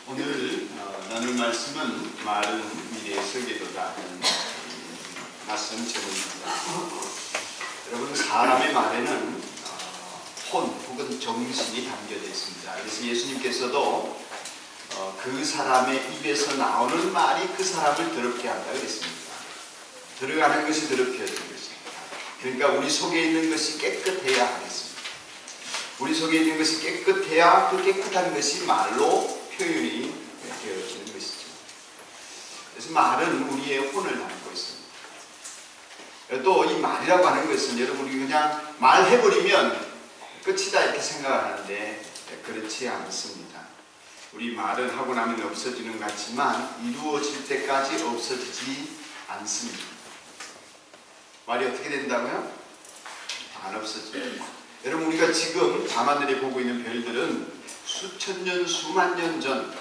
오늘 나눌 말씀은 말은 미래의 설계도다 하는 말씀 제목입니다. 여러분, 사람의 말에는 혼 혹은 정신이 담겨져 있습니다. 그래서 예수님께서도 그 사람의 입에서 나오는 말이 그 사람을 더럽게 한다 그랬습니다. 들어가는 것이 더럽게 해주는 것입니다. 그러니까 우리 속에 있는 것이 깨끗해야 하겠습니다. 우리 속에 있는 것이 깨끗해야 그 깨끗한 것이 말로 표현이 되어지는 것이죠. 그래서 말은 우리의 혼을 담고 있습니다. 또 이 말이라고 하는 것은 여러분, 우리 그냥 말해버리면 끝이다 이렇게 생각하는데 그렇지 않습니다. 우리 말은 하고 나면 없어지는 것 같지만 이루어질 때까지 없어지지 않습니다. 말이 어떻게 된다고요? 안 없어집니다. 여러분, 우리가 지금 밤하늘에 보고 있는 별들은 수천 년, 수만 년 전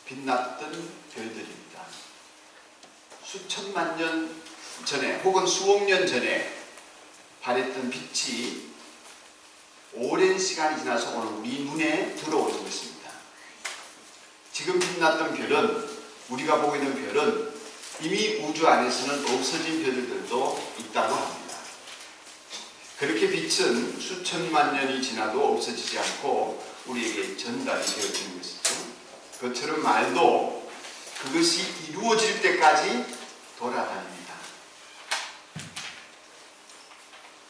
빛났던 별들입니다. 수천만 년 전에 혹은 수억 년 전에 발했던 빛이 오랜 시간이 지나서 오늘 우리 눈에 들어오는 것입니다. 지금 빛났던 별은, 우리가 보고 있는 별은 이미 우주 안에서는 없어진 별들도 있다고 합니다. 그렇게 빛은 수천만 년이 지나도 없어지지 않고 우리에게 전달이 되어지는 것이죠. 그것처럼 말도 그것이 이루어질 때까지 돌아다닙니다.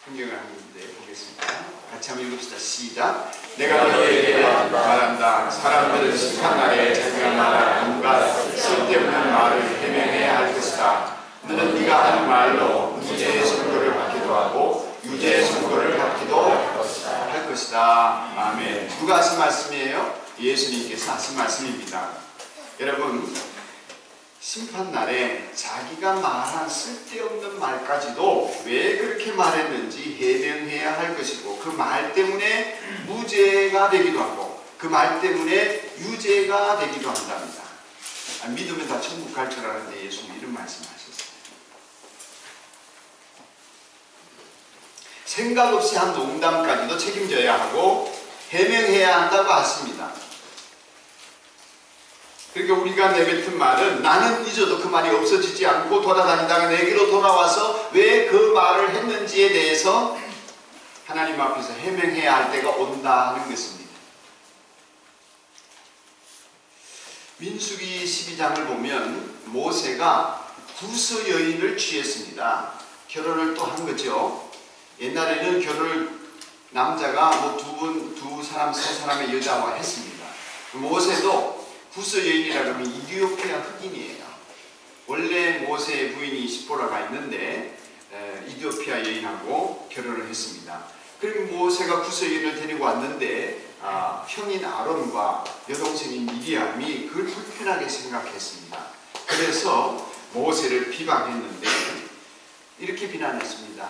성경을 한 군데 보겠습니다. 같이 한번 읽읍시다. 시작. 내가 너희에게 말한다. 사람들은 심판날에 자기가 말한 온갖 쓸데없는 말을 해명해야 할 것이다. 너는 네가 하는 말로 무죄의 선고를 받기도 하고 유죄의 선고를 받기도 할 것이다. 아멘. 누가 하신 말씀이에요? 예수님께서 하신 말씀입니다. 여러분, 심판날에 자기가 말한 쓸데없는 말까지도 왜 그렇게 말했는지 해명해야 할 것이고, 그 말 때문에 무죄가 되기도 하고 그 말 때문에 유죄가 되기도 한답니다. 믿으면 다 천국 갈 줄 알았는데 예수님 이런 말씀하셨어요. 생각 없이 한 농담까지도 책임져야 하고 해명해야 한다고 하십니다. 그러니까 우리가 내뱉은 말은 나는 잊어도 그 말이 없어지지 않고 돌아다니다가 내게로 돌아와서 왜 그 말을 했는지에 대해서 하나님 앞에서 해명해야 할 때가 온다 하는 것입니다. 민수기 12장을 보면 모세가 구스 여인을 취했습니다. 결혼을 또 한 거죠. 옛날에는 결혼을 남자가 두 사람, 세 사람의 여자와 했습니다. 모세도 구스 여인이라고 하면 이디오피아 흑인이에요. 원래 모세의 부인이 시보라가 있는데 이디오피아 여인하고 결혼을 했습니다. 그리고 모세가 구스 여인을 데리고 왔는데 형인 아론과 여동생인 미리암이 그걸 불편하게 생각했습니다. 그래서 모세를 비방했는데 이렇게 비난했습니다.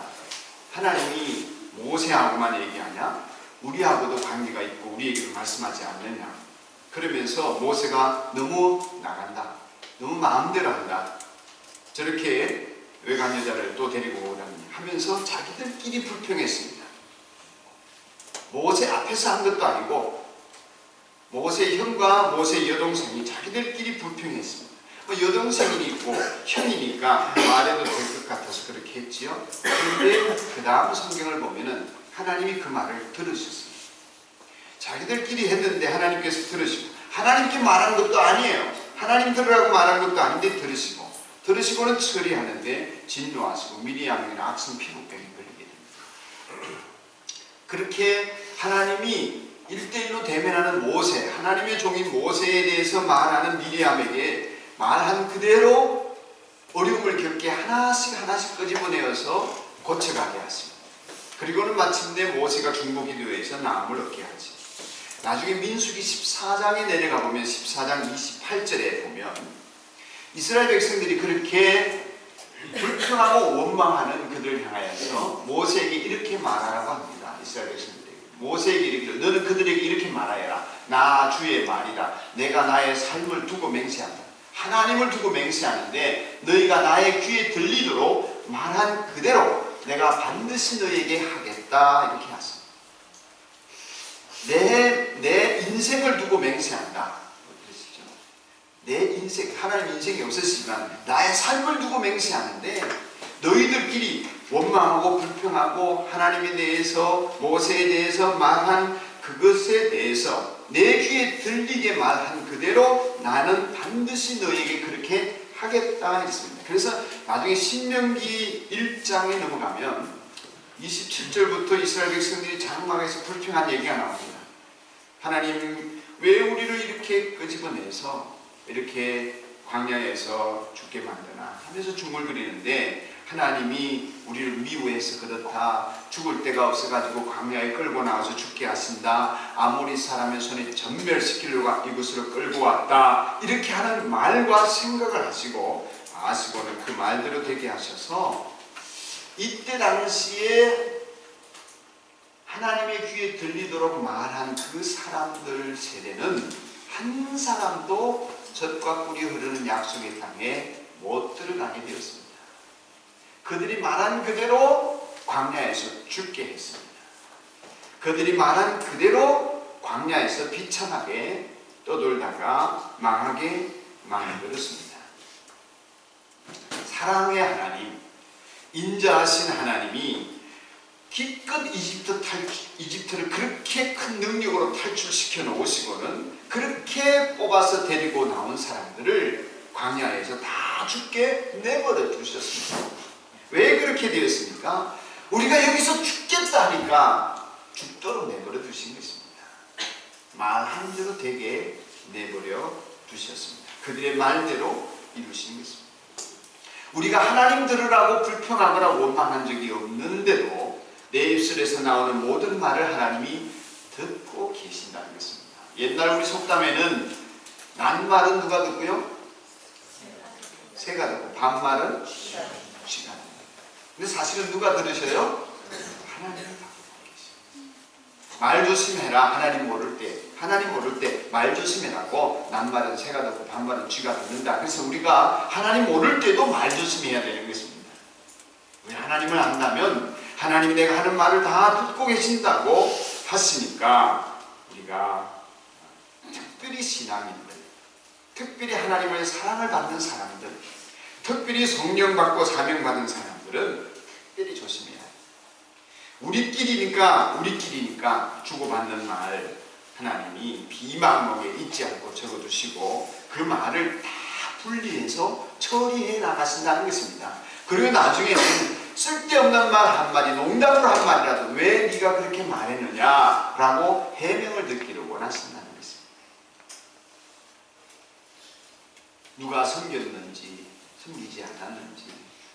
하나님이 모세하고만 얘기하냐? 우리하고도 관계가 있고 우리에게도 말씀하지 않느냐? 그러면서 모세가 너무 나간다, 너무 마음대로 한다, 저렇게 외간 여자를 또 데리고 오라니 하면서 자기들끼리 불평했습니다. 모세 앞에서 한 것도 아니고 모세 형과 모세 여동생이 자기들끼리 불평했습니다. 여동생이 있고 형이니까 말해도 될 것 같아서 그렇게 했지요. 그런데 그 다음 성경을 보면은 하나님이 그 말을 들으셨습니다. 자기들끼리 했는데 하나님께서 들으시고, 하나님께 말한 것도 아니에요. 하나님 들으라고 말한 것도 아닌데 들으시고는 처리하는데 진노하시고 미리암에게는 악성 피부병이 걸리게 됩니다. 그렇게 하나님이 1대1로 대면하는 모세, 하나님의 종인 모세에 대해서 말하는 미리암에게 말한 그대로 어려움을 겪게 하나씩 끄집어내어서 고쳐가게 하십니다. 그리고는 마침내 모세가 중보기도에서 나음을 얻게 하지. 나중에 민수기 14장에 내려가 보면 14장 28절에 보면 이스라엘 백성들이 그렇게 불평하고 원망하는 그들을 향하여서 모세에게 이렇게 말하라고 합니다. 이스라엘 백성들에게 모세에게 이르기를 너는 그들에게 이렇게 말하여라. 나 주의 말이라. 내가 나의 삶을 두고 맹세한다. 하나님을 두고 맹세하는데 너희가 나의 귀에 들리도록 말한 그대로 내가 반드시 너희에게 하겠다 이렇게 하십니다. 내 인생을 두고 맹세한다. 그러시죠? 내 인생, 하나님 인생이 없으시지만 나의 삶을 두고 맹세하는데 너희들끼리 원망하고 불평하고 하나님에 대해서 모세에 대해서 말한 그것에 대해서 내 귀에 들리게 말한 그대로 나는 반드시 너희에게 그렇게 하겠다 했습니다. 그래서 나중에 신명기 1장에 넘어가면 27절부터 이스라엘 백성들이 장막에서 불평한 얘기가 나옵니다. 하나님 왜 우리를 이렇게 끄집어내서 이렇게 광야에서 죽게 만드나 하면서 중얼거리는데 하나님이 우리를 미워해서 그렇다. 죽을 데가 없어가지고 광야에 끌고 나와서 죽게 하신다. 아모리 사람의 손에 전멸시키려고 이곳으로 끌고 왔다. 이렇게 하는 말과 생각을 하시고 아시고는 그 말대로 되게 하셔서 이때 당시에 하나님의 귀에 들리도록 말한 그 사람들 세대는 한 사람도 젖과 꿀이 흐르는 약속의 땅에 못 들어가게 되었습니다. 그들이 말한 그대로 광야에서 죽게 했습니다. 그들이 말한 그대로 광야에서 비참하게 떠돌다가 망하게 만들었습니다. 사랑의 하나님, 인자하신 하나님이 기껏 이집트를 그렇게 큰 능력으로 탈출시켜 놓으시고는 그렇게 뽑아서 데리고 나온 사람들을 광야에서 다 죽게 내버려 두셨습니다. 왜 그렇게 되었습니까? 우리가 여기서 죽겠다 하니까 죽도록 내버려 두신 것입니다. 말한 대로 되게 내버려 두셨습니다. 그들의 말대로 이루신 것입니다. 우리가 하나님 들으라고 불평하거나 원망한 적이 없는데도 내 입술에서 나오는 모든 말을 하나님이 듣고 계신다는 것입니다. 옛날 우리 속담에는 낱말은 누가 듣고요? 새가 듣고 반말은 쥐가 듣고. 근데 사실은 누가 들으셔요? 하나님이 다 듣고 계십니다. 말 조심해라. 하나님 모를 때 말 조심해라고 낱말은 새가 듣고 반말은 쥐가 듣는다. 그래서 우리가 하나님 모를 때도 말 조심해야 되는 것입니다. 왜 하나님을 안다면 하나님이 내가 하는 말을 다 듣고 계신다고 하시니까 우리가 특별히 신앙인들, 특별히 하나님의 사랑을 받는 사람들, 특별히 성령 받고 사명 받은 사람들은 특별히 조심해야 해요. 우리끼리니까 주고받는 말 하나님이 비방목에 잊지 않고 적어두시고 그 말을 다 분리해서 처리해 나가신다는 것입니다. 그리고 나중에는 쓸데없는 말 한마디, 농담으로 한 말이라도 왜 네가 그렇게 말했느냐라고 해명을 듣기를 원하신다는 것입니다. 누가 섬겼는지 섬기지 않았는지,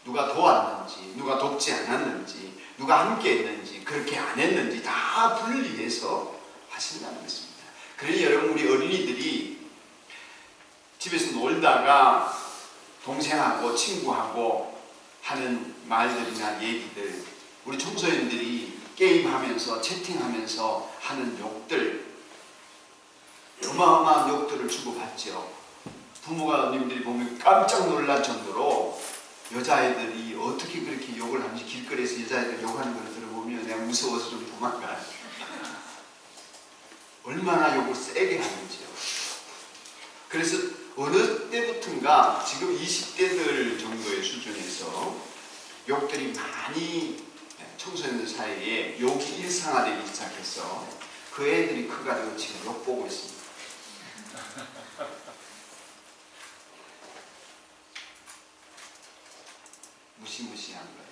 누가 도왔는지 누가 돕지 않았는지, 누가 함께 했는지 그렇게 안 했는지 다 분리해서 하신다는 것입니다. 그러니 여러분, 우리 어린이들이 집에서 놀다가 동생하고 친구하고 하는 말들이나 얘기들, 우리 청소년들이 게임하면서 채팅하면서 하는 욕들, 어마어마한 욕들을 주고받죠. 부모님들이 보면 깜짝 놀랄 정도로 여자애들이 어떻게 그렇게 욕을 하는지, 길거리에서 여자애들 욕하는 걸 들어보면 내가 무서워서 좀 도망가요. 얼마나 욕을 세게 하는지요. 그래서 어느 때부턴가 지금 20대들 정도의 수준에서 욕들이 많이 청소년들 사이에 욕이 일상화되기 시작해서 그 애들이 커가지고 지금 욕 보고 있습니다. 무시무시한 거예요.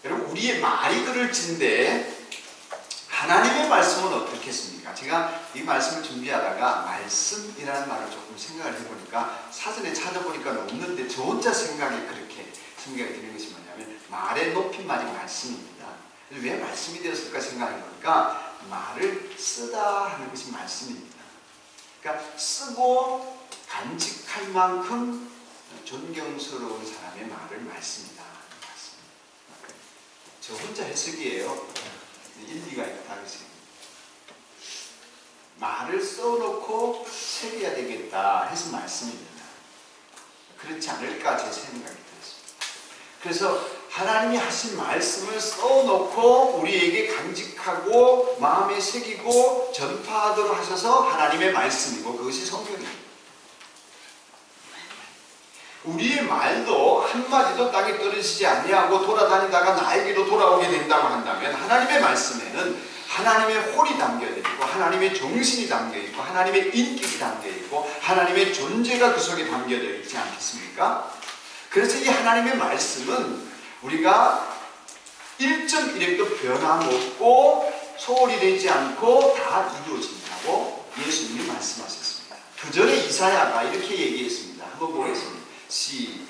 여러분, 우리의 말이 그럴진데 하나님의 말씀은 어떻겠습니까? 제가 이 말씀을 준비하다가 말씀이라는 말을 조금 생각을 해보니까 사전에 찾아보니까 없는데 저 혼자 생각이 그렇게 생각이 드는 것이 뭐냐면 말의 높임말이 말씀입니다. 왜 말씀이 되었을까 생각해보니까 말을 쓰다 하는 것이 말씀입니다. 그러니까 쓰고 간직할 만큼 존경스러운 사람의 말을 말씀이다. 저 혼자 해석이에요. 일리가 있다. 말을 써놓고 새겨야 되겠다 해서 말씀입니다. 그렇지 않을까 제 생각이 들었습니다. 그래서 하나님이 하신 말씀을 써놓고 우리에게 간직하고 붙들고 마음에 새기고 전파하도록 하셔서 하나님의 말씀이고 그것이 성경입니다. 우리의 말도 한마디도 땅에 떨어지지 아니하고 돌아다니다가 나에게로 돌아오게 된다고 한다면 하나님의 말씀에는 하나님의 홀이 담겨있고 하나님의 정신이 담겨있고 하나님의 인격이 담겨있고 하나님의 존재가 그 속에 담겨져 있지 않겠습니까? 그래서 이 하나님의 말씀은 우리가 1.1핵도 변함없고 소홀히 되지 않고 다 이루어진다고 예수님이 말씀하셨습니다. 그 전에 이사야가 이렇게 얘기했습니다. 한번 보겠습니다.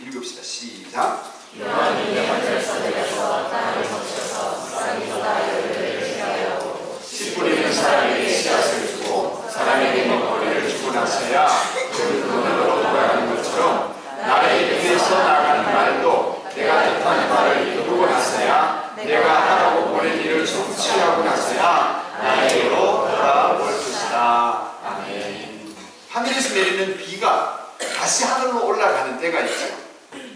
읽읍시다. 시작. 여호와는 영원절서 내려서 땅을 거쳐서 쌍이보다 열매를 피하여 씨 뿌리는 사람에게 씨앗을 주고 사람에게 먹거리를 주고 나서야 그 그늘로 돌아가는 것처럼 나의 입에서 나가는 말도 내가 뜻한 바를 이루고 나서야 내가 하라고 보낸 일을 성취하고 나서야 나에게로 돌아올 것이다. 아멘. 하늘에서 내리는 비가 다시 하늘로 올라가는 때가 있죠.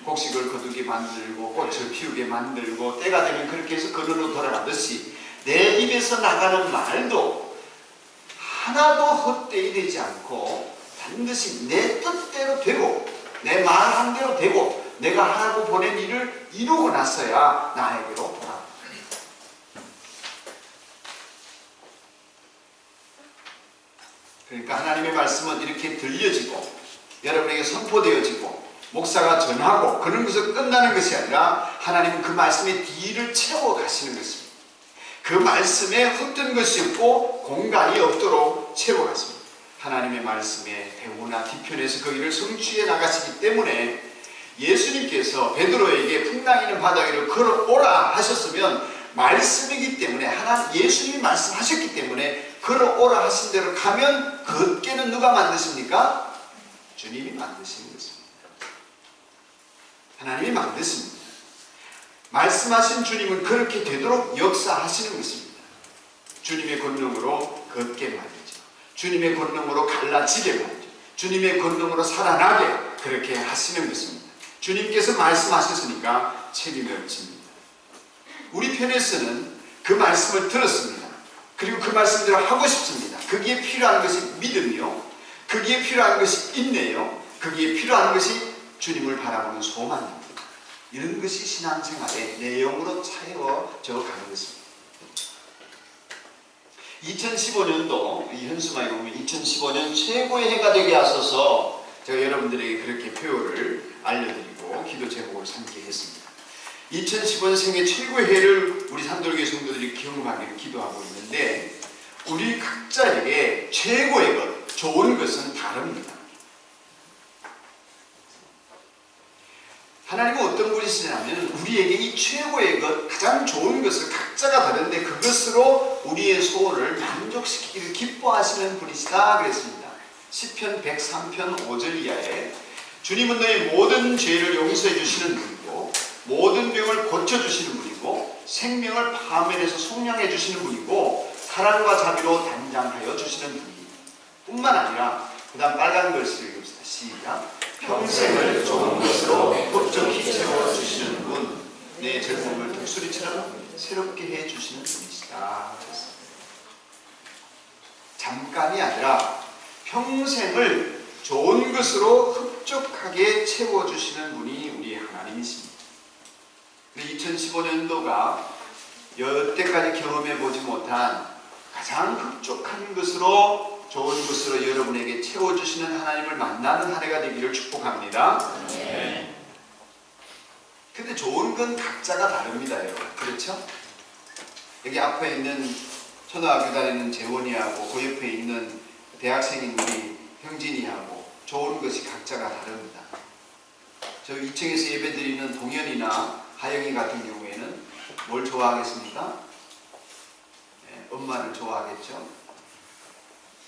곡식을 거두게 만들고 꽃을 피우게 만들고 때가 되면 그렇게 해서 그늘로 돌아가듯이 내 입에서 나가는 말도 하나도 헛되이 되지 않고 반드시 내 뜻대로 되고 내 말한 대로 되고 내가 하라고 보낸 일을 이루고 나서야 나에게로 돌아옵니다. 그러니까 하나님의 말씀은 이렇게 들려지고 여러분에게 선포되어지고 목사가 전하고 그런 것을 끝나는 것이 아니라 하나님은 그 말씀의 뒤를 채워 가시는 것입니다. 그 말씀에 헛된 것이 없고 공간이 없도록 채워 갔습니다. 하나님의 말씀에 배우나 뒤편에서 그 일을 성취해 나가시기 때문에 예수님께서 베드로에게 풍랑이는 바다 위로 걸어오라 하셨으면 말씀이기 때문에 예수님이 말씀하셨기 때문에 걸어오라 하신 대로 가면 걷게는 누가 만드십니까? 주님이 만드시는 것입니다. 하나님이 만드십니다. 말씀하신 주님은 그렇게 되도록 역사하시는 것입니다. 주님의 권능으로 걷게 말이죠. 주님의 권능으로 갈라지게 말이죠. 주님의 권능으로 살아나게 그렇게 하시는 것입니다. 주님께서 말씀하셨으니까 책임이 없습니다. 우리 편에서는 그 말씀을 들었습니다. 그리고 그 말씀대로 하고 싶습니다. 거기에 필요한 것이 믿음이요. 거기에 필요한 것이 인내요. 거기에 필요한 것이 주님을 바라보는 소망입니다. 이런 것이 신앙생활의 내용으로 차여져 가는 것입니다. 2015년도 이 현수막에 보면 2015년 최고의 해가 되게 하소서 제가 여러분들에게 그렇게 표를 알려드리고 기도 제목을 삼게 했습니다. 2015년 생애 최고의 해를 우리 산돌교회 성도들이 경험하기를 기도하고 있는데 우리 각자에게 최고의 것, 좋은 것은 다릅니다. 하나님은 어떤 분이시냐면 우리에게 이 최고의 것, 가장 좋은 것을 각자가 다른데 그것으로 우리의 소원을 만족시키기를 기뻐하시는 분이시다 그랬습니다. 시편 103편 5절 이하에 주님은 너의 모든 죄를 용서해 주시는 분이고 모든 병을 고쳐주시는 분이고 생명을 파멸해서 속량해 주시는 분이고 사랑과 자비로 단장하여 주시는 분이에요. 뿐만 아니라 그 다음 빨간 글씨를 읽읍시다. 시작. 평생을 좋은 것으로 곱적히 채워주시는 분, 내 젊음을 독수리처럼 새롭게 해주시는 분이시다. 잠깐이 아니라 평생을 좋은 것으로 흡족하게 채워주시는 분이 우리 하나님이십니다. 2015년도가 여태까지 경험해보지 못한 가장 흡족한 것으로 좋은 것으로 여러분에게 채워주시는 하나님을 만나는 한 해가 되기를 축복합니다. 네. 근데 좋은 건 각자가 다릅니다, 여러분. 그렇죠? 여기 앞에 있는 초등학교 다니는 재원이하고 그 옆에 있는 대학생인 우리 형진이하고 좋은 것이 각자가 다릅니다. 저 2층에서 예배드리는 동현이나 하영이 같은 경우에는 뭘 좋아하겠습니까? 네, 엄마를 좋아하겠죠?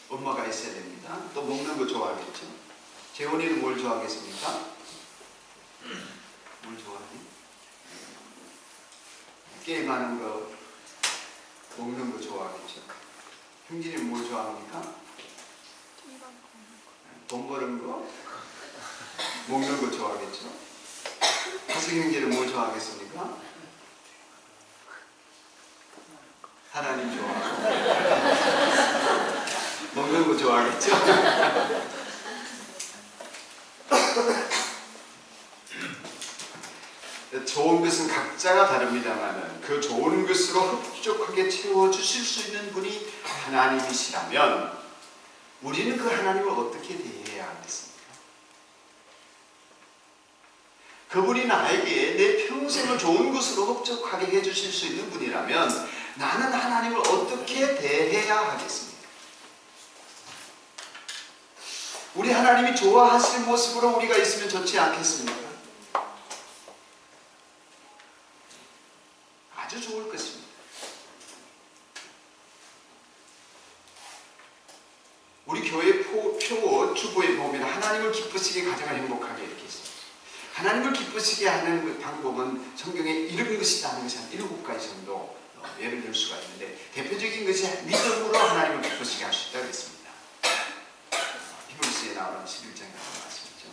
엄마가 있어야 됩니다. 또 먹는 거 좋아하겠죠? 재원이는 뭘 좋아하겠습니까? 뭘 좋아하니? 게임하는 거, 먹는 거 좋아하겠죠? 형진이는 뭘 좋아합니까? 돈 버는 거, 먹는 거 좋아하겠죠? 하승 형제는 뭘 좋아하겠습니까? 하나님 좋아하고 먹는 거 좋아하겠죠? 좋은 것은 각자가 다릅니다만 그 좋은 것으로 흡족하게 채워주실 수 있는 분이 하나님이시라면 우리는 그 하나님을 어떻게 대해야 하겠습니까? 그분이 나에게 내 평생을 좋은 것으로 흡족하게 해주실 수 있는 분이라면 나는 하나님을 어떻게 대해야 하겠습니까? 우리 하나님이 좋아하실 모습으로 우리가 있으면 좋지 않겠습니까? 아주 좋을 것입니다. 우리 교회 표 주보에 보면 하나님을 기쁘시게 가정을 행복하게 이렇게 있습니다. 하나님을 기쁘시게 하는 방법은 성경에 이런 것이다 하는 것이 한 7가지 정도 예를 들 수가 있는데 대표적인 것이 믿음으로 하나님을 기쁘시게 할 수 있다고 했습니다. 히브리서에 나오는 11장에 나오는 말씀이죠.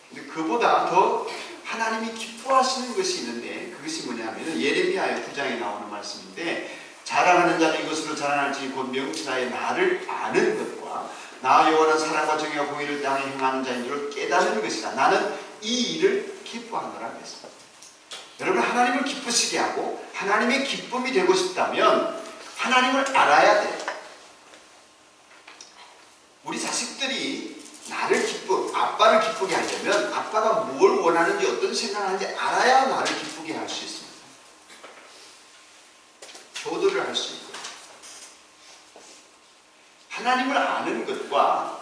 근데 그보다 더 하나님이 기뻐하시는 것이 있는데 그것이 뭐냐면 예레미야의 9장에 나오는 말씀인데 자랑하는 자는 이것으로 자랑할지 곧 명철하여 나를 아는 것과 나 여호와는 사랑과 정의와 공의를 땅에 행하는 자인 줄 깨닫는 것이다. 나는 이 일을 기뻐하노라 했습니다. 여러분 하나님을 기쁘시게 하고 하나님의 기쁨이 되고 싶다면 하나님을 알아야 돼요. 우리 자식들이 나를 아빠를 기쁘게 하려면 아빠가 뭘 원하는지 어떤 생각을 하는지 알아야 나를 기쁘게 할 수 있습니다. 효도를 할 수 있고요. 하나님을 아는 것과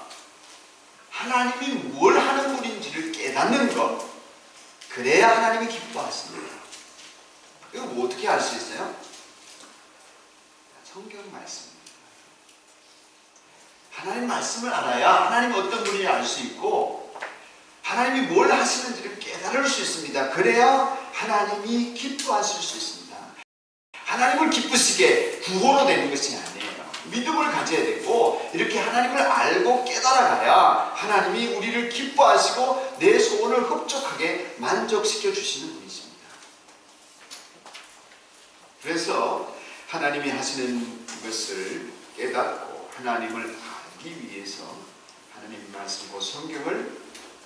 하나님이 뭘 하는 분인지를 깨닫는 것, 그래야 하나님이 기뻐하십니다. 이거 뭐 어떻게 알 수 있어요? 성경 말씀입니다. 하나님 말씀을 알아야 하나님이 어떤 분인지 알 수 있고 하나님이 뭘 하시는지를 깨달을 수 있습니다. 그래야 하나님이 기뻐하실 수 있습니다. 하나님을 기쁘시게 구호로 되는 것이 아니에요. 믿음을 가져야 되고 이렇게 하나님을 알고 깨달아가야 하나님이 우리를 기뻐하시고 내 소원을 흡족하게 만족시켜 주시는 분이십니다. 그래서 하나님이 하시는 것을 깨닫고 하나님을 알기 위해서 하나님 말씀과 성경을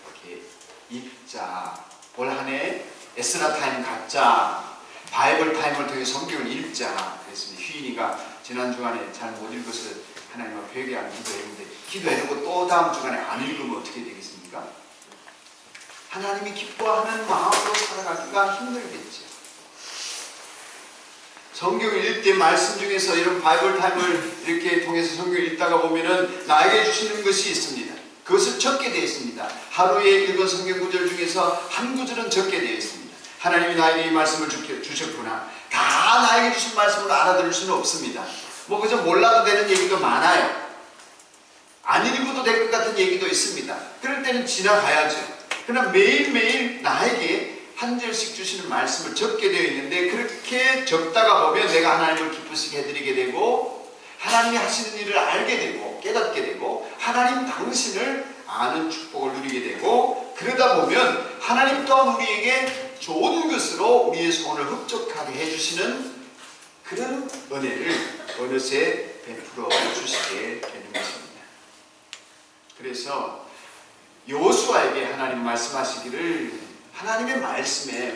이렇게 읽자. 올 한 해 에스라 타임 갖자. 바이블 타임을 통해 성경을 읽자. 그랬습니다. 휘인이가 지난 주간에 잘 못 읽어서 하나님 앞에 회개하는 기도했는데 기도해놓고 또 다음 주간에 안 읽으면 어떻게 되겠습니까? 하나님이 기뻐하는 마음으로 살아가기가 힘들겠죠. 성경을 읽을 때 말씀 중에서 이런 바이블 타임을 이렇게 통해서 성경을 읽다가 보면은 나에게 주시는 것이 있습니다. 그것을 적게 되어 있습니다. 하루에 읽은 성경 구절 중에서 한 구절은 적게 되어 있습니다. 하나님이 나에게 이 말씀을 주셨구나. 다 나에게 주신 말씀을 알아들을 수는 없습니다. 뭐 그저 몰라도 되는 얘기도 많아요. 안 읽어도 될 것 같은 얘기도 있습니다. 그럴 때는 지나가야죠. 그러나 매일매일 나에게 한 절씩 주시는 말씀을 적게 되어 있는데 그렇게 적다가 보면 내가 하나님을 기쁘시게 해드리게 되고 하나님이 하시는 일을 알게 되고 깨닫게 되고 하나님 당신을 아는 축복을 누리게 되고 그러다 보면 하나님 또한 우리에게 좋은 것으로 우리의 소원을 흡족하게 해주시는 그런 은혜를 어느새 베풀어 주시게 되는 것입니다. 그래서 여호수아에게 하나님 말씀하시기를 하나님의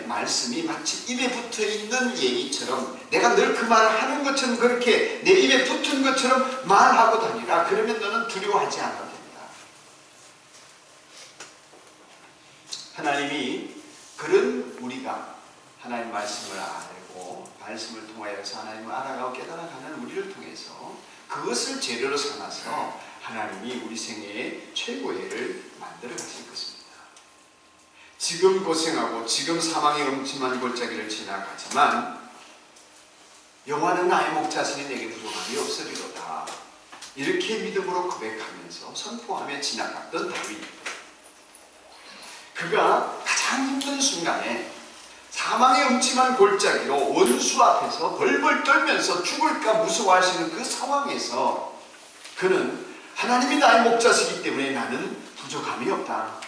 말씀이 마치 입에 붙어있는 얘기처럼 내가 늘 그 말을 하는 것처럼 그렇게 내 입에 붙은 것처럼 말하고 다니라. 그러면 너는 두려워하지 않아도 된다. 하나님이 그런 우리가 하나님 말씀을 알고 말씀을 통하여서 하나님을 알아가고 깨달아가는 우리를 통해서 그것을 재료로 삼아서 하나님이 우리 생애의 최고의 해를 만들어 가실 것입니다. 지금 고생하고 지금 사망의 음침한 골짜기를 지나가지만 여호와는 나의 목자시니 내게 부족함이 없으리로다. 이렇게 믿음으로 고백하면서 선포하며 지나갔던 다윗. 그가 가장 힘든 순간에 사망의 음침한 골짜기로 원수 앞에서 벌벌 떨면서 죽을까 무서워하시는 그 상황에서 그는 하나님이 나의 목자시기 때문에 나는 부족함이 없다.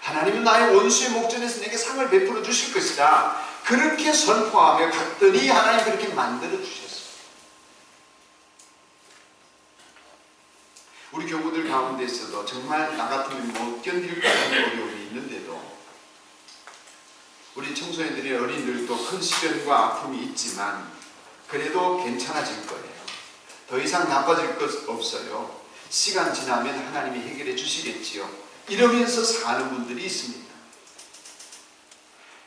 하나님은 나의 원수의 목전에서 내게 상을 베풀어 주실 것이다. 그렇게 선포하며 갔더니 하나님 그렇게 만들어 주셨어요. 우리 교우들 가운데서도 정말 나 같으면 못 견딜 것 같은 어려움이 있는데도 우리 청소년들이 어린이들도 큰 시련과 아픔이 있지만 그래도 괜찮아질 거예요. 더 이상 나빠질 것 없어요. 시간 지나면 하나님이 해결해 주시겠지요. 이러면서 사는 분들이 있습니다.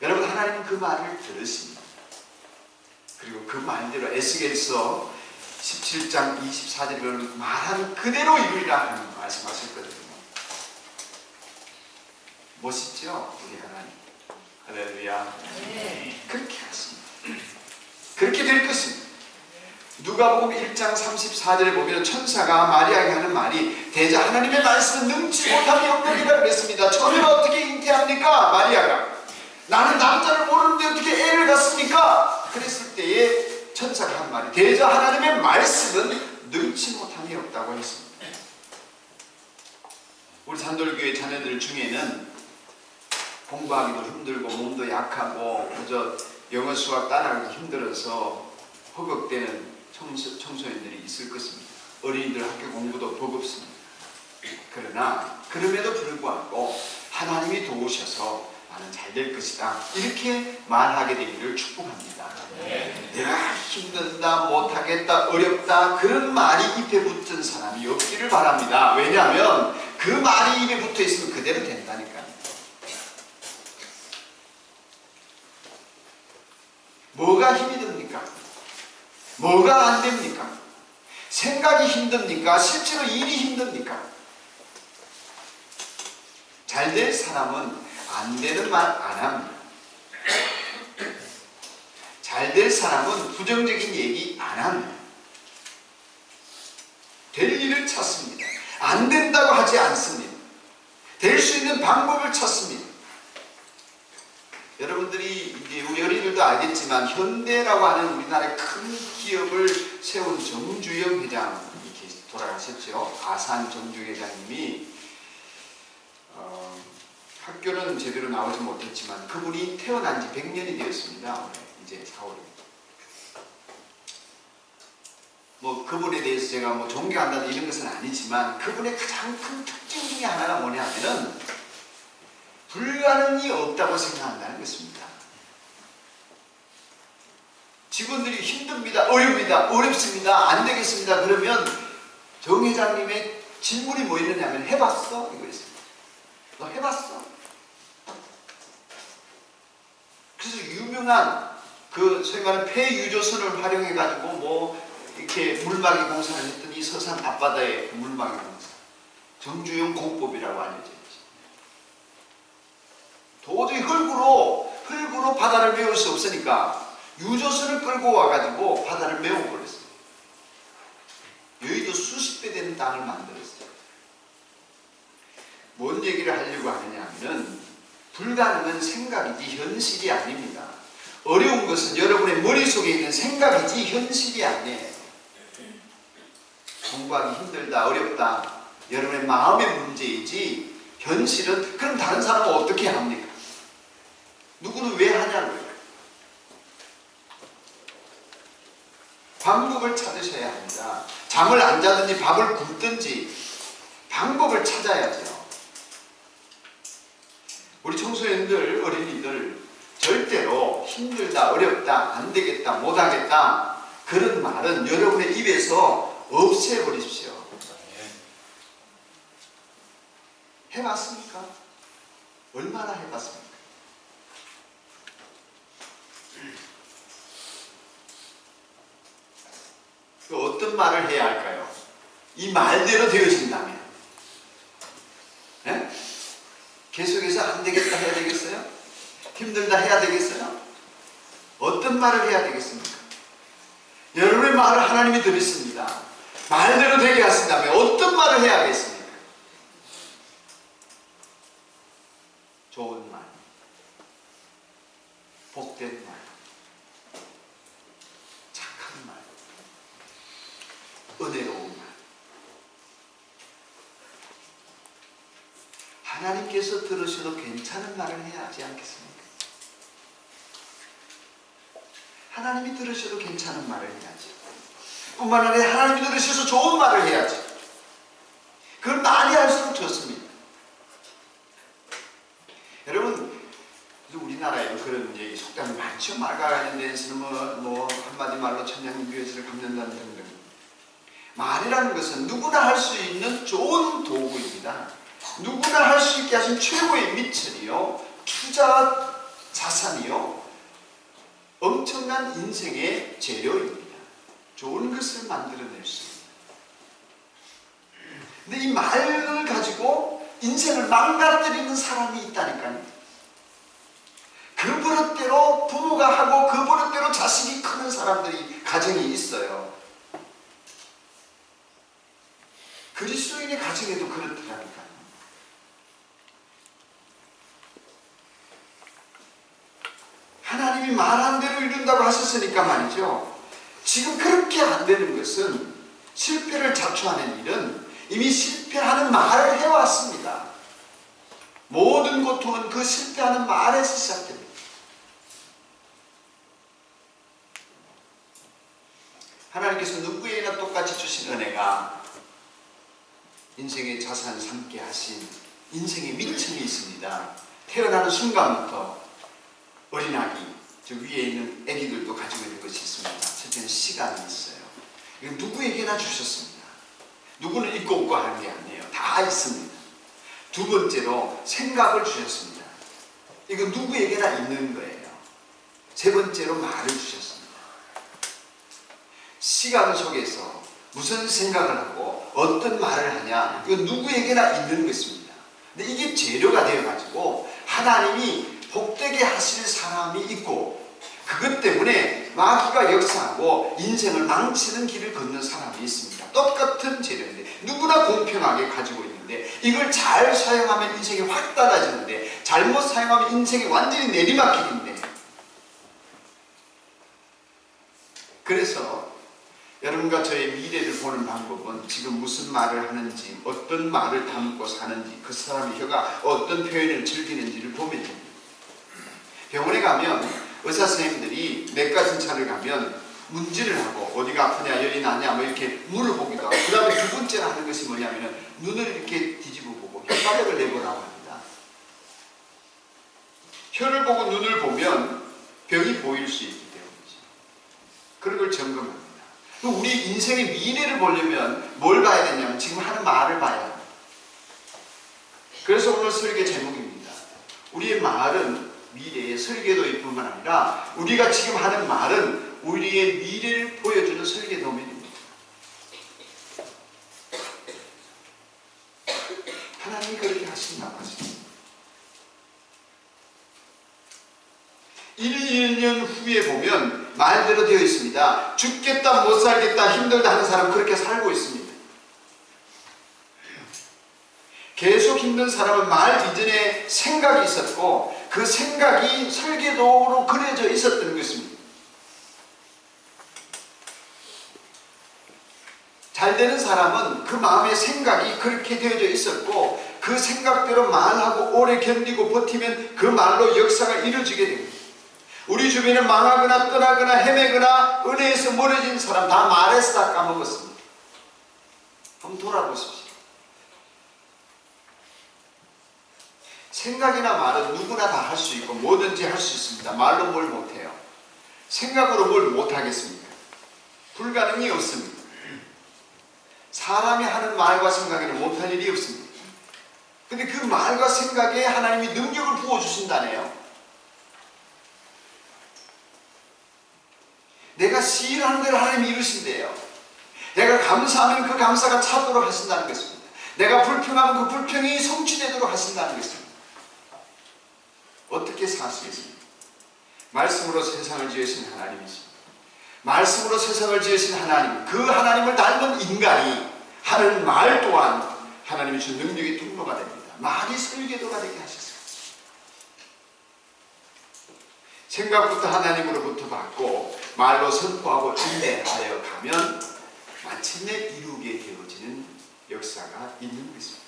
여러분, 하나님은 그 말을 들으십니다. 그리고 그 말대로 에스겔서 17장 24절을 말하는 그대로 이루리라 하는 말씀하셨거든요. 멋있죠? 우리 하나님. 할렐루야. 그렇게 하십니다. 그렇게 될 것입니다. 누가복음 1장 34절에 보면 천사가 마리아에게 하는 말이 대자 하나님의 말씀은 능치 못함이 없느니라 그랬습니다. 저는 어떻게 잉태합니까? 마리아가 나는 남자를 모르는데 어떻게 애를 갖습니까? 그랬을 때에 천사가 한 말이 대자 하나님의 말씀은 능치 못함이 없다고 했습니다. 우리 산돌교회 자녀들 중에는 공부하기도 힘들고 몸도 약하고 그저 영어 수학 따라하기 힘들어서 허걱대는 청소년들이 있을 것입니다. 어린이들 학교 공부도 버겁습니다. 그러나 그럼에도 불구하고 하나님이 도우셔서 나는 잘 될 것이다 이렇게 말하게 되기를 축복합니다. 내가 힘든다, 못하겠다, 어렵다 그런 말이 입에 붙은 사람이 없기를 바랍니다. 왜냐하면 그 말이 입에 붙어 있으면 그대로 된다니까요. 뭐가 힘이 듭니까? 뭐가 안 됩니까? 생각이 힘듭니까? 실제로 일이 힘듭니까? 잘 될 사람은 안 되는 말 안 합니다. 잘 될 사람은 부정적인 얘기 안 합니다. 될 일을 찾습니다. 안 된다고 하지 않습니다. 될 수 있는 방법을 찾습니다. 여러분들이 이제 우리 어린이들도 알겠지만 현대라고 하는 우리나라의 큰 기업을 세운 정주영 회장 이렇게 돌아가셨죠. 아산 정주영 회장님이 학교는 제대로 나오지 못했지만 그분이 태어난 지 100년이 되었습니다. 이제 4월입니다. 뭐 그분에 대해서 제가 뭐 존경한다 이런 것은 아니지만 그분의 가장 큰 특징 중에 하나가 뭐냐면은 불가능이 없다고 생각한다는 것입니다. 직원들이 힘듭니다. 어렵습니다. 안 되겠습니다. 그러면 정 회장님의 질문이 뭐 있느냐면 해봤어? 이거였습니다. 너 해봤어? 그래서 유명한 그 소위 말하는 폐유조선을 활용해 가지고 뭐 이렇게 물막이 공사를 했더니 서산 앞바다의 물막이 공사 정주영 공법이라고 알려져 있죠. 도저히 흙으로 바다를 메울 수 없으니까 유조선을 끌고 와가지고 바다를 메우고 그랬어요. 여의도 수십 배 되는 땅을 만들었어요. 뭔 얘기를 하려고 하느냐 하면 불가능은 생각이지 현실이 아닙니다. 어려운 것은 여러분의 머릿속에 있는 생각이지 현실이 아니에요. 공부하기 힘들다, 어렵다 여러분의 마음의 문제이지 현실은 그럼 다른 사람은 어떻게 합니까? 누구는 왜 하냐고요. 방법을 찾으셔야 합니다. 잠을 안 자든지 밥을 굶든지 방법을 찾아야죠. 우리 청소년들, 어린이들 절대로 힘들다, 어렵다, 안 되겠다, 못하겠다 그런 말은 여러분의 입에서 없애버리십시오. 해봤습니까? 얼마나 해봤습니까? 어떤 말을 해야 할까요? 이 말대로 되어진다면 네? 계속해서 안 되겠다 해야 되겠어요? 힘들다 해야 되겠어요? 어떤 말을 해야 되겠습니까? 여러분의 말을 하나님이 들으십니다. 말대로 되게 하신다면 어떤 말을 해야 하겠습니까? 좋은 말, 복된 말, 착한 말, 은혜로운 말. 하나님께서 들으셔도 괜찮은 말을 해야 하지 않겠습니까? 하나님이 들으셔도 괜찮은 말을 해야지. 뿐만 아니라 하나님이 들으셔서 좋은 말을 해야지. 그걸 많이 할수록 좋습니다. 여러분, 우리나라에 그런 얘기 속담이 많죠. 말과 관련된 데서는 뭐 한마디 말로 천냥비에서를 갚는다는 등등. 말이라는 것은 누구나 할 수 있는 좋은 도구입니다. 누구나 할 수 있게 하신 최고의 미천이요, 투자 자산이요, 엄청난 인생의 재료입니다. 좋은 것을 만들어낼 수 있습니다. 근데 이 말을 가지고 인생을 망가뜨리는 사람이 있다니까요. 그 버릇대로 부모가 하고 그 버릇대로 자식이 크는 사람들이 가정이 있어요. 그리스도인의 가정에도 그렇더라니까요. 하나님이 말한 대로 이룬다고 하셨으니까 말이죠. 지금 그렇게 안 되는 것은, 실패를 자초하는 일은 이미 실패하는 말을 해왔습니다. 모든 고통은 그 실패하는 말에서 시작됩니다. 하나님께서 누구에게나 똑같이 주신 은혜가 인생의 자산 삼게 하신 인생의 미천이 있습니다. 태어나는 순간부터 어린아기, 저 위에 있는 아기들도 가지고 있는 것이 있습니다. 첫째는 시간이 있어요. 이건 누구에게나 주셨습니다. 누구는 있고 없고 하는 게 아니에요. 다 있습니다. 두 번째로 생각을 주셨습니다. 이건 누구에게나 있는 거예요. 세 번째로 말을 주셨습니다. 시간 속에서 무슨 생각을 하고 어떤 말을 하냐, 이건 누구에게나 있는 것입니다. 근데 이게 재료가 되어가지고 하나님이 복되게 하실 사람이 있고, 그것 때문에 마귀가 역사하고 인생을 망치는 길을 걷는 사람이 있습니다. 똑같은 재료인데 누구나 공평하게 가지고 있는데, 이걸 잘 사용하면 인생이 확 달라지는데 잘못 사용하면 인생이 완전히 내리막길인데, 그래서 여러분과 저의 미래를 보는 방법은 지금 무슨 말을 하는지, 어떤 말을 담고 사는지, 그 사람의 혀가 어떤 표현을 즐기는지를 보면 됩니다. 병원에 가면 의사 선생님들이 내과 진찰을 가면 문질을 하고 어디가 아프냐, 열이 나냐 뭐 이렇게 물어보기도 하고, 그 다음에 두 번째로 하는 것이 뭐냐면 눈을 이렇게 뒤집어 보고 혓바닥을 내보라고 합니다. 혀를 보고 눈을 보면 병이 보일 수 있기 때문이죠. 그런 걸 점검합니다. 우리 인생의 미래를 보려면 뭘 봐야 되냐면 지금 하는 말을 봐야 합니다. 그래서 오늘 설교 제목입니다. 우리의 말은 미래의 설계도일 뿐만 아니라 우리가 지금 하는 말은 우리의 미래를 보여주는 설계도면입니다. 하나님이 그렇게 하신다고 하십니다. 1, 2년 후에 보면 말대로 되어 있습니다. 죽겠다, 못 살겠다, 힘들다 하는 사람 그렇게 살고 있습니다. 계속 힘든 사람은 말 이전에 생각이 있었고, 그 생각이 설계도로 그려져 있었던 것입니다. 잘 되는 사람은 그 마음의 생각이 그렇게 되어져 있었고, 그 생각대로 말하고 오래 견디고 버티면 그 말로 역사가 이루어지게 됩니다. 우리 주변에 망하거나 떠나거나 헤매거나 은혜에서 멀어진 사람 다 말에서 다 까먹었습니다. 한번 돌아보십시오. 생각이나 말은 누구나 다 할 수 있고 뭐든지 할 수 있습니다. 말로 뭘 못해요. 생각으로 뭘 못하겠습니까? 불가능이 없습니다. 사람이 하는 말과 생각에는 못할 일이 없습니다. 근데 그 말과 생각에 하나님이 능력을 부어주신다네요. 내가 시인하는 대로 하나님이 이루신대요. 내가 감사하면 그 감사가 차도록 하신다는 것입니다. 내가 불평하면 그 불평이 성취되도록 하신다는 것입니다. 어떻게 사시겠습니까? 말씀으로 세상을 지으신 하나님이십니다. 말씀으로 세상을 지으신 하나님, 그 하나님을 닮은 인간이 하는 말 또한 하나님이 준 능력의 통로가 됩니다. 말이 설계도가 되게 하셨습니다. 생각부터 하나님으로부터 받고 말로 선포하고 인내하여 가면 마침내 이루게 되어지는 역사가 있는 것입니다.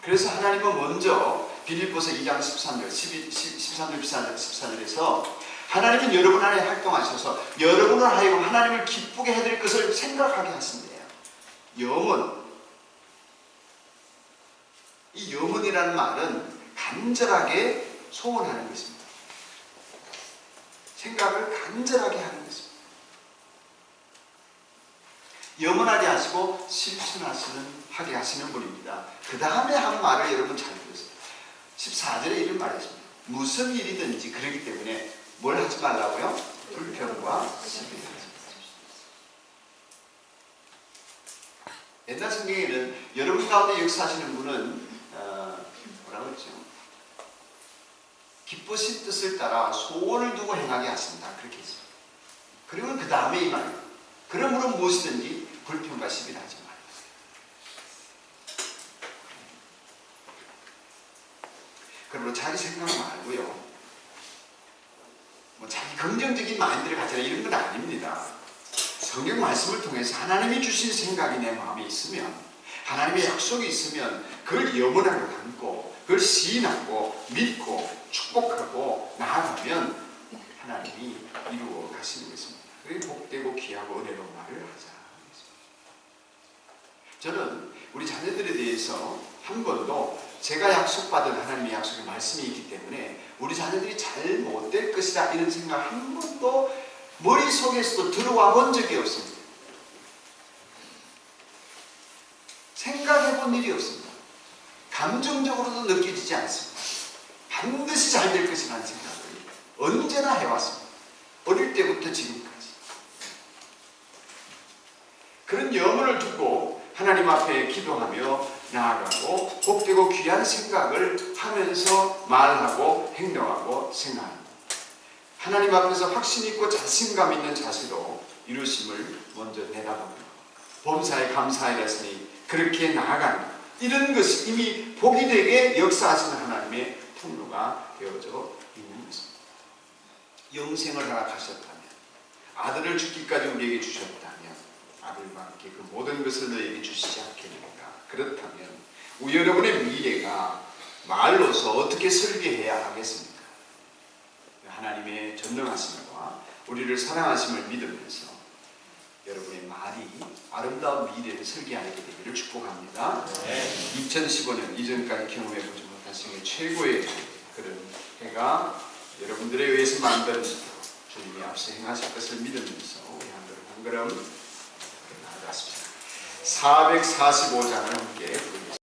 그래서 하나님은 먼저 빌립보서 2장 13절에서 하나님은 여러분 안에 활동하셔서 여러분을 하여금 하나님을 기쁘게 해드릴 것을 생각하게 하신대요. 영은 이 염원이라는 말은 간절하게 소원하는 것입니다. 생각을 간절하게 하는 것입니다. 염원하게 하시고 실천하게 하시는 분입니다. 그 다음에 한 말을 여러분 잘 들으세요. 14절에 이런 말이 있습니다. 무슨 일이든지 그러기 때문에 뭘 하지 말라고요? 불평과 시비를 하지 마십시오. 옛날 성경에는 여러분 가운데 역사하시는 분은 뭐라고 했죠? 기쁘신 뜻을 따라 소원을 두고 행하게 하신다. 그렇게 했습니다. 그리고 그 다음에 이 말입니다. 그러므로 무엇이든지 불평과 시비를 하지 말아요. 그러므로 자기 생각 말고요. 뭐 자기 긍정적인 마인드를 가져라 이런 건 아닙니다. 성경 말씀을 통해서 하나님이 주신 생각이 내 마음에 있으면, 하나님의 약속이 있으면 그걸 염원하고 담고 그걸 시인하고 믿고 축복하고 나아가면 하나님이 이루어 가시는 것입니다. 그게 복되고 귀하고 은혜로운 말을 하자. 저는 우리 자녀들에 대해서 한 번도 제가 약속받은 하나님의 약속의 말씀이 있기 때문에 우리 자녀들이 잘못될 것이다 이런 생각 한 번도 머릿속에서도 들어와 본 적이 없습니다. 생각해 본 일이 없습니다. 감정적으로도 느껴지지 않습니다. 반드시 잘 될 것이라는 생각을 언제나 해왔습니다. 어릴 때부터 지금까지. 그런 염원을 두고 하나님 앞에 기도하며 나아가고 복되고 귀한 생각을 하면서 말하고 행동하고 생각합니다. 하나님 앞에서 확신 있고 자신감 있는 자세로 이루심을 먼저 내다봅니다. 범사에 감사하였으니 그렇게 나아가는 이런 것이 이미 복이 되게 역사하시는 하나님의 통로가 되어져 있는 것입니다. 영생을 허락하셨다면, 아들을 죽기까지 우리에게 주셨다면 아들과 함께 그 모든 것을 너에게 주시지 않겠는가. 그렇다면 우리 여러분의 미래가 말로서 어떻게 설계해야 하겠습니까? 하나님의 전능하심과 우리를 사랑하심을 믿으면서 여러분의 말이 아름다운 미래를 설계하게 되기를 축복합니다. 2015년 이전까지 경험해보지 못한 생애 최고의 그런 해가 여러분들에 의해서 만든 주님이 앞서 행하실 것을 믿으면서 우리 한 걸음 나아갔습니다. 445장을 함께